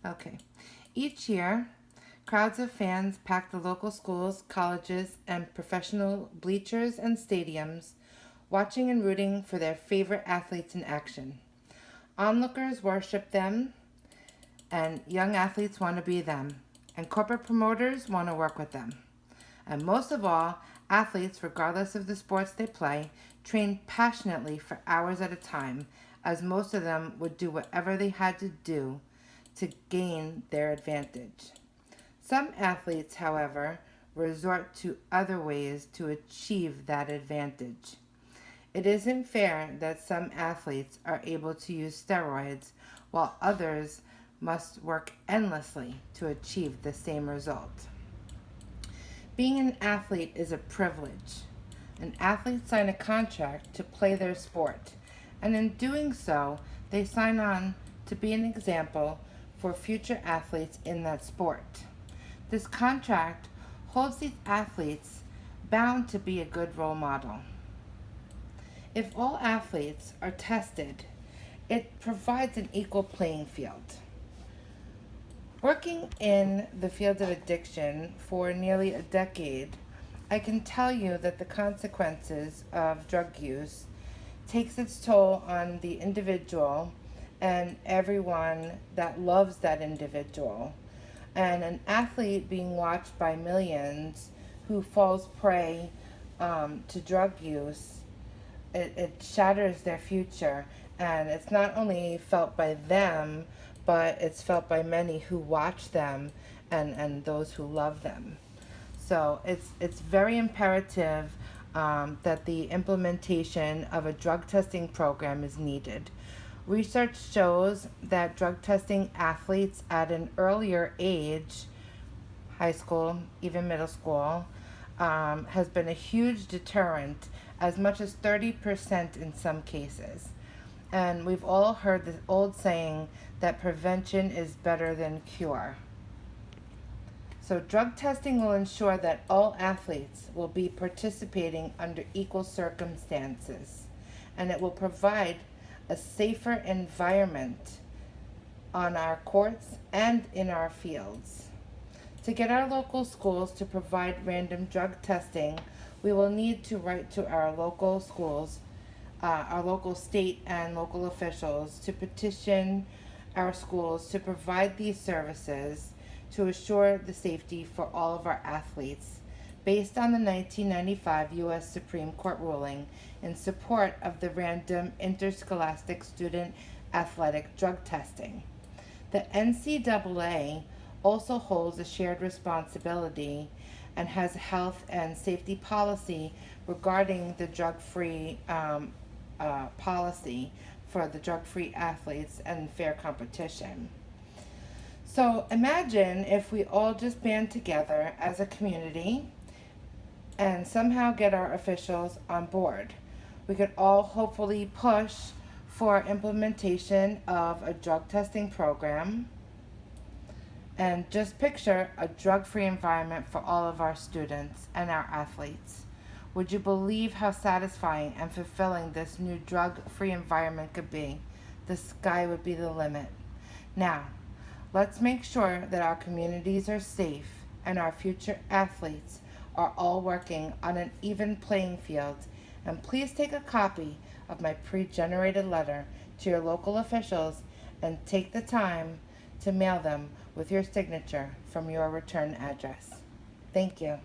Okay. Each year, crowds of fans pack the local schools, colleges, and professional bleachers and stadiums, watching and rooting for their favorite athletes in action. Onlookers worship them, and young athletes want to be them, and corporate promoters want to work with them. And most of all, athletes, regardless of the sports they play, train passionately for hours at a time, as most of them would do whatever they had to do to gain their advantage. Some athletes, however, resort to other ways to achieve that advantage. It isn't fair that some athletes are able to use steroids while others must work endlessly to achieve the same result. Being an athlete is a privilege. An athlete signs a contract to play their sport, and in doing so, they sign on to be an example for future athletes in that sport. This contract holds these athletes bound to be a good role model. If all athletes are tested, it provides an equal playing field. Working in the field of addiction for nearly a decade, I can tell you that the consequences of drug use takes its toll on the individual and everyone that loves that individual. And an athlete being watched by millions who falls prey to drug use, it shatters their future. And it's not only felt by them, but it's felt by many who watch them and those who love them. So it's very imperative that the implementation of a drug testing program is needed. Research shows that drug testing athletes at an earlier age, high school, even middle school, has been a huge deterrent, as much as 30% in some cases. And we've all heard the old saying that prevention is better than cure. So drug testing will ensure that all athletes will be participating under equal circumstances, and it will provide a safer environment on our courts and in our fields. To get our local schools to provide random drug testing, we will need to write to our local schools, our local state and local officials to petition our schools to provide these services to assure the safety for all of our athletes, based on the 1995 U.S. Supreme Court ruling in support of the random interscholastic student athletic drug testing. The NCAA also holds a shared responsibility and has a health and safety policy regarding the drug-free policy for the drug-free athletes and fair competition. So imagine if we all just band together as a community and somehow get our officials on board. We could all hopefully push for implementation of a drug testing program, and just picture a drug-free environment for all of our students and our athletes. Would you believe how satisfying and fulfilling this new drug-free environment could be? The sky would be the limit. Now, let's make sure that our communities are safe and our future athletes are all working on an even playing field. And please take a copy of my pre-generated letter to your local officials and take the time to mail them with your signature from your return address. Thank you.